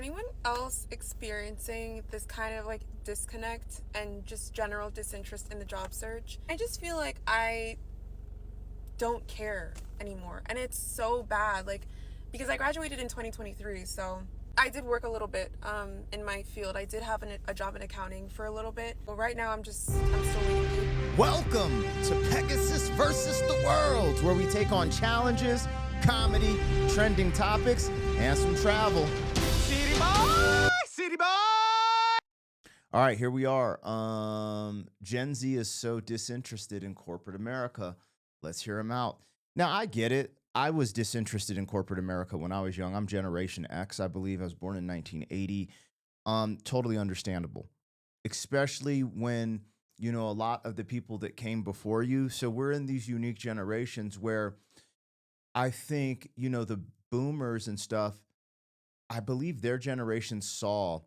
anyone else experiencing this kind of like disconnect and just general disinterest in the job search? I just feel like I don't care anymore. And it's so bad. Like, because I graduated in 2023, so I did work a little bit in my field. I did have a job in accounting for a little bit. Well, right now I'm still waiting. Welcome to Pegasus versus the World, where we take on challenges, comedy, trending topics, and some travel. City boy! City boy! All right, here we are. Gen Z is so disinterested in corporate America. Let's hear them out. Now, I get it. I was disinterested in corporate America when I was young. I'm Generation X, I believe. I was born in 1980. Totally understandable, especially when, you know, a lot of the people that came before you. So we're in these unique generations where I think, you know, the boomers and stuff, I believe their generation saw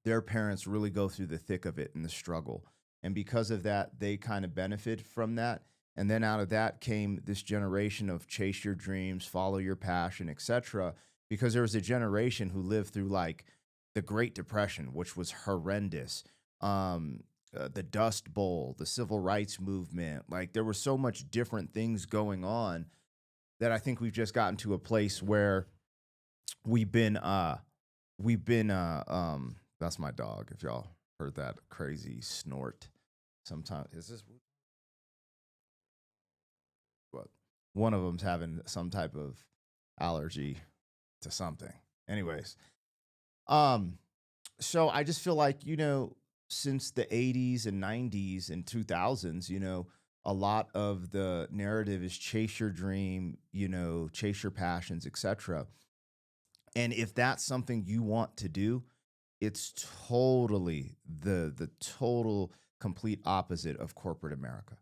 their parents really go through the thick of it and the struggle. And because of that, they kind of benefit from that. And then out of that came this generation of chase your dreams, follow your passion, etc. Because there was a generation who lived through like the Great Depression, which was horrendous. The Dust Bowl, the Civil Rights Movement. Like there were so much different things going on that I think we've just gotten to a place where we've been that's my dog. If y'all heard that crazy snort, sometimes is this what one of them's having some type of allergy to something. Anyways, so I just feel like, you know, since the 80s and 90s and 2000s, you know, a lot of the narrative is chase your dream, you know, chase your passions, etc. And if that's something you want to do, it's totally the total complete opposite of corporate America.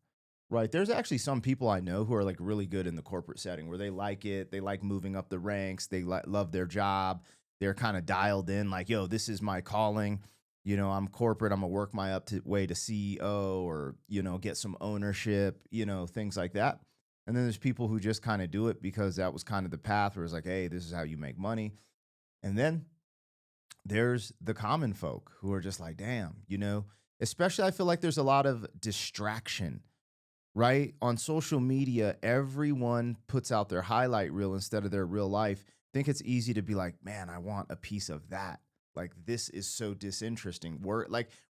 Right. There's actually some people I know who are like really good in the corporate setting where they like it. They like moving up the ranks. They love their job. They're kind of dialed in like, yo, this is my calling. You know, I'm corporate. I'm going to work my way to CEO or, you know, get some ownership, you know, things like that. And then there's people who just kind of do it because that was kind of the path where it's like, hey, this is how you make money. And then there's the common folk who are just like, damn, you know, especially I feel like there's a lot of distraction, right? On social media, everyone puts out their highlight reel instead of their real life. I think it's easy to be like, man, I want a piece of that. Like, this is so disinteresting.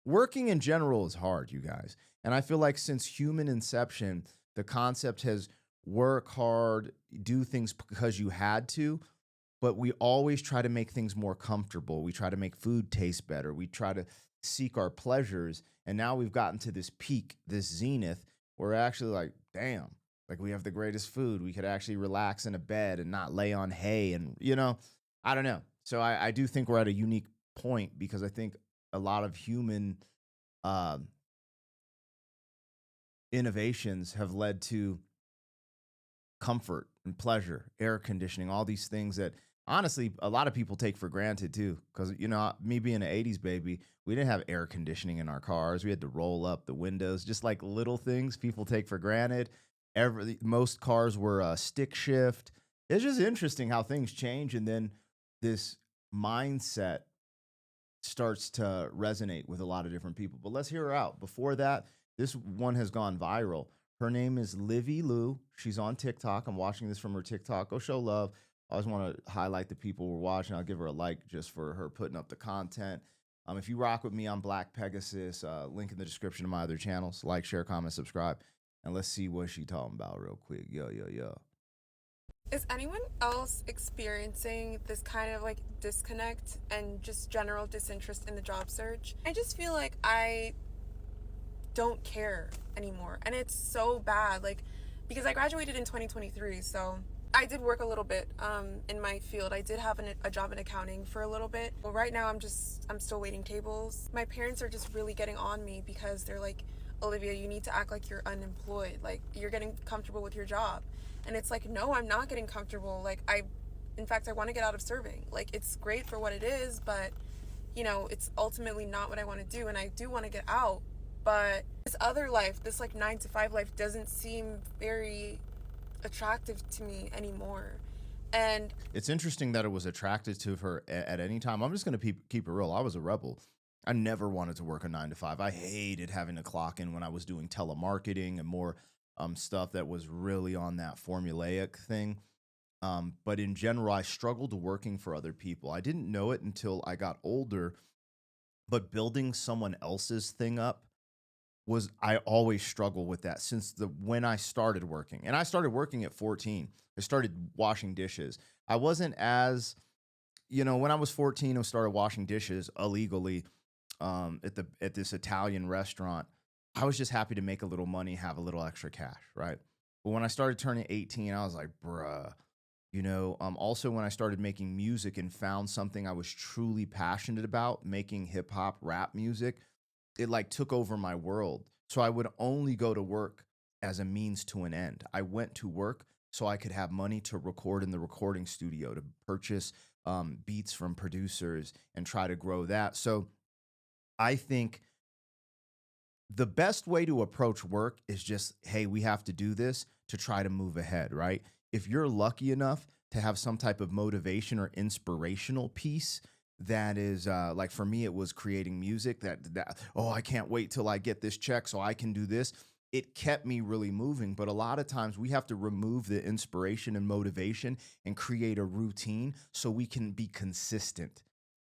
Working in general is hard, you guys. And I feel like since human inception, the concept has work hard, do things because you had to, but we always try to make things more comfortable. We try to make food taste better. We try to seek our pleasures. And now we've gotten to this peak, this zenith, where we're actually like, damn, like we have the greatest food. We could actually relax in a bed and not lay on hay. And, you know, I don't know. So I do think we're at a unique point because I think a lot of human innovations have led to comfort and pleasure, air conditioning, all these things that honestly a lot of people take for granted too. Because, you know, me being an 80s baby, we didn't have air conditioning in our cars. We had to roll up the windows, just like little things people take for granted. Most cars were stick shift. It's just interesting how things change. And then this mindset starts to resonate with a lot of different people. But let's hear her out. Before that, this one has gone viral. Her name is Livy Lou. She's on TikTok. I'm watching this from her TikTok. Go show love. I always want to highlight the people we're watching. I'll give her a like just for her putting up the content. If you rock with me, I'm Black Pegasus. Link in the description of my other channels. Like, share, comment, subscribe. And let's see what she talking about real quick. Yo. Is anyone else experiencing this kind of like disconnect and just general disinterest in the job search? I just feel like I don't care anymore. And it's so bad. Like, because I graduated in 2023, so I did work a little bit in my field. I did have a job in accounting for a little bit. Well, right now I'm still waiting tables. My parents are just really getting on me because they're like, Olivia, you need to act like you're unemployed. Like, you're getting comfortable with your job. And it's like, no, I'm not getting comfortable. Like, in fact, I want to get out of serving. Like, it's great for what it is, but, you know, it's ultimately not what I want to do. And I do want to get out. But this other life, this like 9-to-5 life doesn't seem very attractive to me anymore. And It's interesting that it was attracted to her at any time. I'm just going to keep it real. I was a rebel. I never wanted to work a 9 to 5. I hated having to clock in when I was doing telemarketing and more stuff that was really on that formulaic thing. But in general, I struggled working for other people. I didn't know it until I got older, but building someone else's thing up was I always struggle with that since the when I started working. And I started working at 14. I started washing dishes. I wasn't as, when I was 14, I started washing dishes illegally at this Italian restaurant. I was just happy to make a little money, have a little extra cash, right? But when I started turning 18, I was like, bruh, also when I started making music and found something I was truly passionate about, making hip hop rap music, it like took over my world. So I would only go to work as a means to an end. I went to work so I could have money to record in the recording studio, to purchase beats from producers and try to grow that. So I think the best way to approach work is just, hey, we have to do this to try to move ahead, right? If you're lucky enough to have some type of motivation or inspirational piece that is like for me, it was creating music that, oh, I can't wait till I get this check so I can do this. It kept me really moving. But a lot of times we have to remove the inspiration and motivation and create a routine so we can be consistent,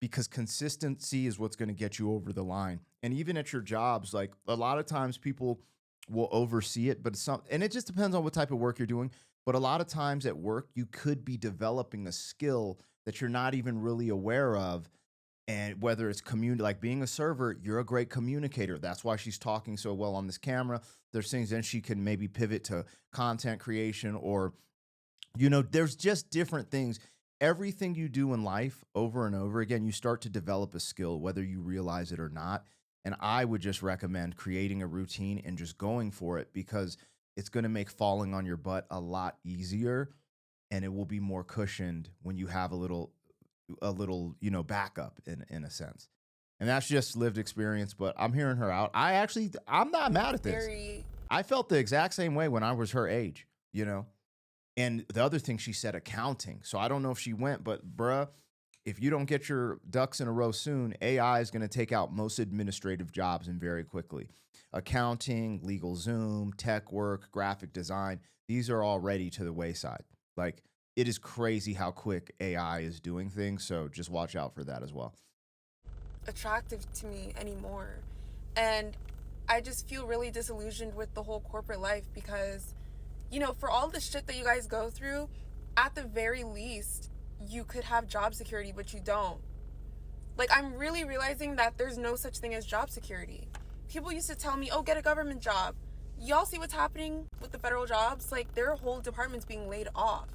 because consistency is what's going to get you over the line. And even at your jobs, like a lot of times people will oversee it, but and it just depends on what type of work you're doing. But a lot of times at work, you could be developing a skill that you're not even really aware of. And whether it's like being a server, you're a great communicator. That's why she's talking so well on this camera. There's things then she can maybe pivot to content creation, or there's just different things. Everything you do in life over and over again, you start to develop a skill, whether you realize it or not. And I would just recommend creating a routine and just going for it, because it's going to make falling on your butt a lot easier, and it will be more cushioned when you have a little backup in a sense. And that's just lived experience, but I'm hearing her out. I'm not mad at this. very, I felt the exact same way when I was her age. And the other thing she said, accounting. So I don't know if she went, but bruh, if you don't get your ducks in a row soon, AI is going to take out most administrative jobs and very quickly. Accounting, legal Zoom, tech work, graphic design, these are already to the wayside. Like, it is crazy how quick AI is doing things. So just watch out for that as well. attractive to me anymore. And I just feel really disillusioned with the whole corporate life because, for all the shit that you guys go through, at the very least, you could have job security, but you don't. Like, I'm really realizing that there's no such thing as job security. People used to tell me, oh, get a government job. Y'all see what's happening with the federal jobs? Like, there are whole departments being laid off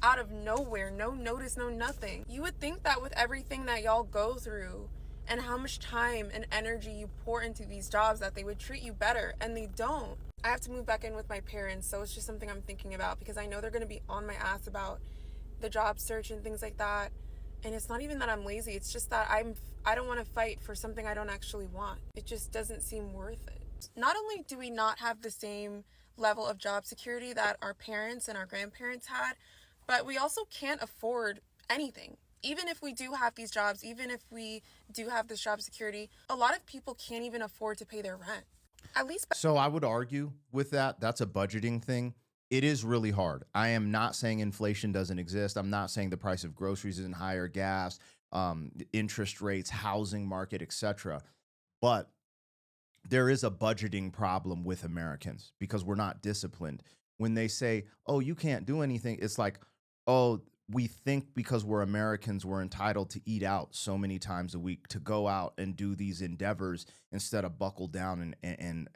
out of nowhere, no notice, no nothing. You would think that with everything that y'all go through and how much time and energy you pour into these jobs, that they would treat you better, and they don't. I have to move back in with my parents, so it's just something I'm thinking about because I know they're going to be on my ass about the job search and things like that. And it's not even that I'm lazy, it's just that I don't want to fight for something I don't actually want. It just doesn't seem worth it. Not only do we not have the same level of job security that our parents and our grandparents had, but we also can't afford anything. Even if we do have these jobs, even if we do have this job security, a lot of people can't even afford to pay their rent. At least So I would argue with that. That's a budgeting thing. It is really hard. I am not saying inflation doesn't exist. I'm not saying the price of groceries isn't higher, gas, interest rates, housing market, etc. But there is a budgeting problem with Americans because we're not disciplined. When they say, "Oh, you can't do anything," it's like, "Oh, we think because we're Americans, we're entitled to eat out so many times a week, to go out and do these endeavors instead of buckle down and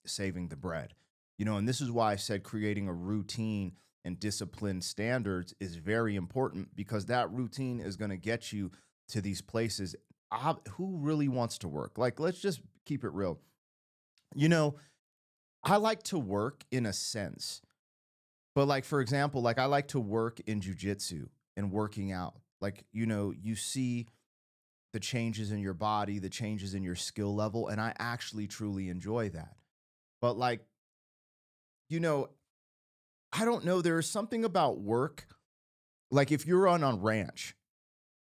saving the bread." And this is why I said creating a routine and disciplined standards is very important, because that routine is going to get you to these places. Who really wants to work? Like, let's just keep it real. You know, I like to work in a sense, but like, for example, like I like to work in jujitsu and working out. Like, you see the changes in your body, the changes in your skill level, and I actually truly enjoy that. But like, you know, I don't know, there is something about work Like if you're on a ranch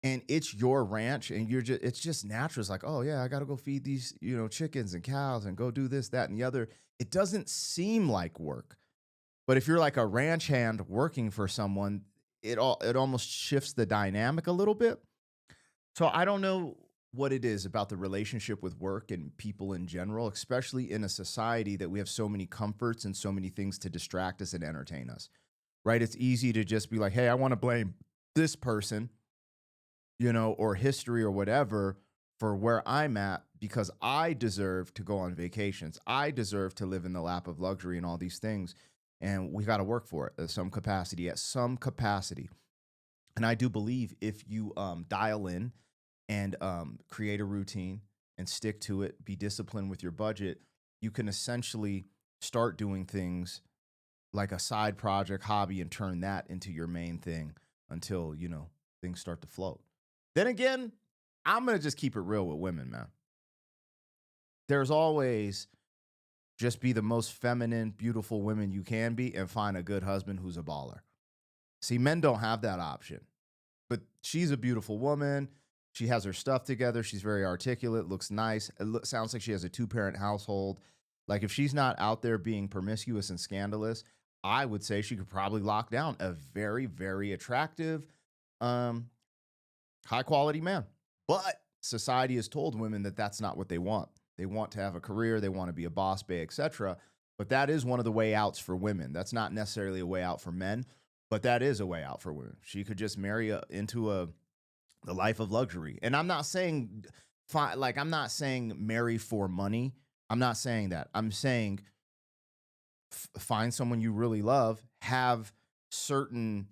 and it's your ranch and it's just natural. It's like, oh yeah, I got to go feed these, chickens and cows and go do this, that, and the other. It doesn't seem like work. But if you're like a ranch hand working for someone, it almost shifts the dynamic a little bit. So I don't know what it is about the relationship with work and people in general, especially in a society that we have so many comforts and so many things to distract us and entertain us. Right? It's easy to just be like, "Hey, I want to blame this person, or history or whatever for where I'm at because I deserve to go on vacations. I deserve to live in the lap of luxury and all these things. And we got to work for it at some capacity. And I do believe if you dial in and create a routine and stick to it, be disciplined with your budget, you can essentially start doing things like a side project, hobby, and turn that into your main thing until, things start to float. Then again, I'm going to just keep it real with women, man. There's always just be the most feminine, beautiful women you can be and find a good husband who's a baller. See, men don't have that option. But she's a beautiful woman. She has her stuff together. She's very articulate, looks nice. Sounds like she has a two-parent household. Like if she's not out there being promiscuous and scandalous, I would say she could probably lock down a very, very attractive, high quality man. But society has told women that that's not what they want. They want to have a career, they want to be a boss babe, etc. But that is one of the way outs for women. That's not necessarily a way out for men, but that is a way out for women. She could just marry into the life of luxury. And I'm not saying I'm not saying marry for money. I'm not saying that. I'm saying find someone you really love, have certain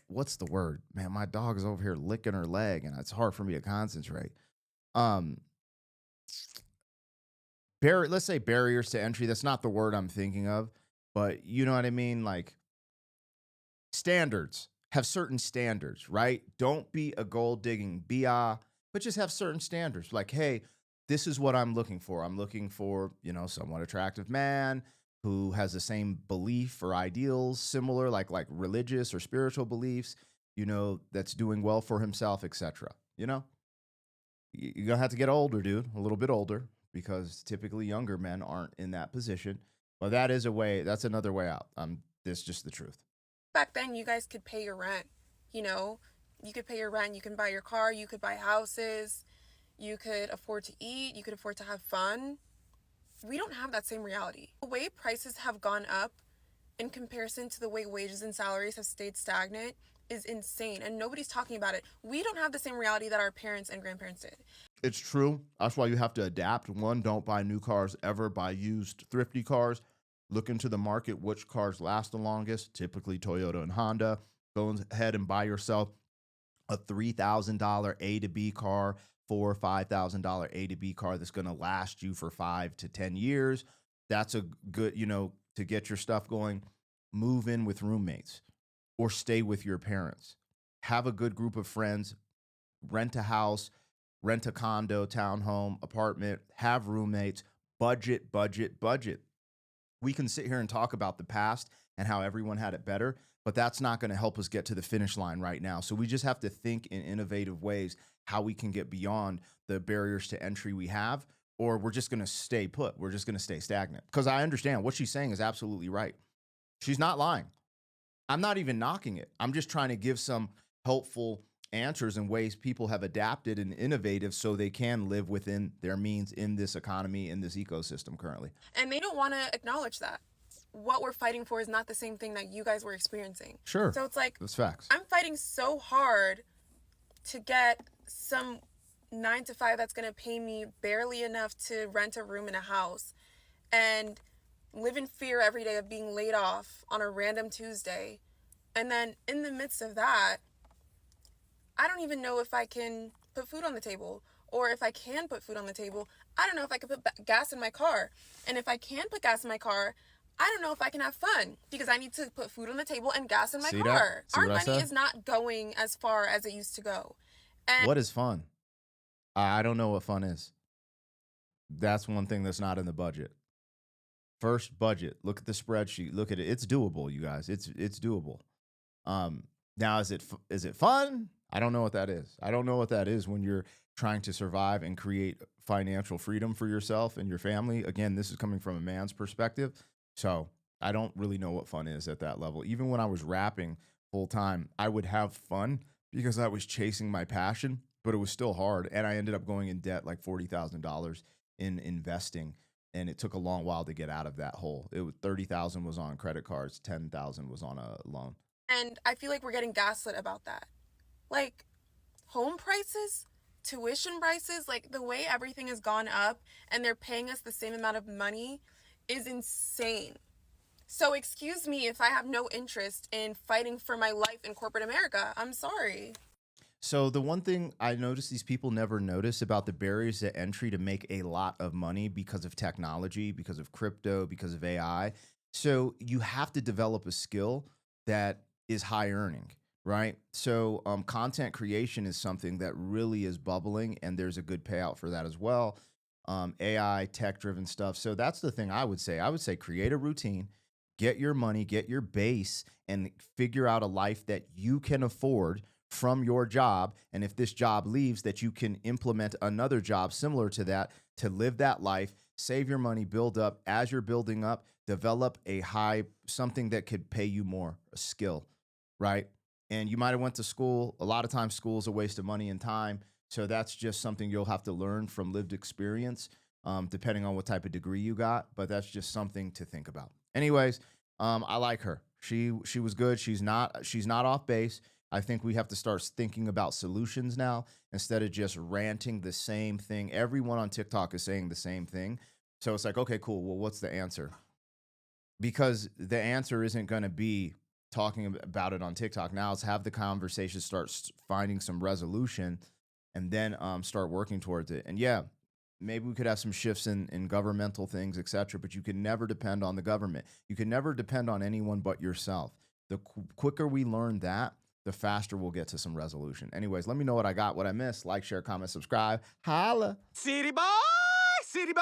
what's the word? Man, my dog is over here licking her leg and it's hard for me to concentrate. Um let's say barriers to entry. That's not the word I'm thinking of, but you know what I mean? Like standards. Have certain standards, right? Don't be a gold digging BI, but just have certain standards. Like, hey, this is what I'm looking for. I'm looking for, somewhat attractive man who has the same belief or ideals, similar, like religious or spiritual beliefs, that's doing well for himself, etc. You're gonna have to get older, dude, a little bit older, because typically younger men aren't in that position. But that is a way. That's another way out. This is just the truth. Back then, you guys could pay your rent. You know, you could pay your rent. You can buy your car. You could buy houses. You could afford to eat. You could afford to have fun. We don't have that same reality. The way prices have gone up in comparison to the way wages and salaries have stayed stagnant is insane, and nobody's talking about it. We don't have the same reality that our parents and grandparents did. It's true. That's why you have to adapt. One, don't buy new cars ever. Buy used, thrifty cars. Look into the market, which cars last the longest, typically Toyota and Honda. Go ahead and buy yourself a $3,000 A to B car, $4,000 or $5,000 A to B car that's going to last you for 5 to 10 years. That's a good, to get your stuff going. Move in with roommates or stay with your parents. Have a good group of friends. Rent a house, rent a condo, townhome, apartment, have roommates. Budget, budget, budget. We can sit here and talk about the past and how everyone had it better, but that's not going to help us get to the finish line right now. So we just have to think in innovative ways how we can get beyond the barriers to entry we have, or we're just going to stay put. We're just going to stay stagnant. Because I understand what she's saying is absolutely right. She's not lying. I'm not even knocking it. I'm just trying to give some helpful answers and ways people have adapted and innovative so they can live within their means in this economy, in this ecosystem currently. And they don't want to acknowledge that. What we're fighting for is not the same thing that you guys were experiencing. Sure. So it's like, that's facts. I'm fighting so hard to get some 9 to 5 that's going to pay me barely enough to rent a room in a house and live in fear every day of being laid off on a random Tuesday. And then in the midst of that, I don't even know if I can put food on the table. Or if I can put food on the table, I don't know if I can put gas in my car. And if I can put gas in my car, I don't know if I can have fun because I need to put food on the table and gas in my car. Our money is not going as far as it used to go. And what is fun? I don't know what fun is. That's one thing that's not in the budget. First, budget. Look at the spreadsheet. Look at it. It's doable, you guys. It's doable. Now, is it fun? I don't know what that is. I don't know what that is when you're trying to survive and create financial freedom for yourself and your family. Again, this is coming from a man's perspective. So I don't really know what fun is at that level. Even when I was rapping full time, I would have fun because I was chasing my passion, but it was still hard. And I ended up going in debt like $40,000 in investing. And it took a long while to get out of that hole. It was 30,000 was on credit cards, 10,000 was on a loan. And I feel like we're getting gaslit about that. Like, home prices, tuition prices, like the way everything has gone up and they're paying us the same amount of money is insane. So excuse me if I have no interest in fighting for my life in corporate America. I'm sorry. So the one thing I notice these people never notice about the barriers to entry to make a lot of money because of technology, because of crypto, because of AI. So you have to develop a skill that is high earning, right? So content creation is something that really is bubbling, and there's a good payout for that as well. AI, tech driven stuff. So that's the thing I would say. I would say create a routine, get your money, get your base, and figure out a life that you can afford from your job. And if this job leaves, that you can implement another job similar to that to live that life, save your money, build up. As you're building up, develop a high something that could pay you more, a skill, right? And you might have went to school. A lot of times school is a waste of money and time. So that's just something you'll have to learn from lived experience, depending on what type of degree you got. But that's just something to think about. Anyways, I like her. She was good. She's not off base. I think we have to start thinking about solutions now instead of just ranting the same thing. Everyone on TikTok is saying the same thing. So it's like, okay, cool. Well, what's the answer? Because the answer isn't going to be talking about it on TikTok. Now let's have the conversation, start finding some resolution, and then start working towards it. And yeah, maybe we could have some shifts in governmental things, etc. But you can never depend on the government. You can never depend on anyone but yourself. The quicker we learn that, the faster we'll get to some resolution. Anyways, let me know what I got, what I missed. Like, share, comment, subscribe. Holla. City boy, city boy.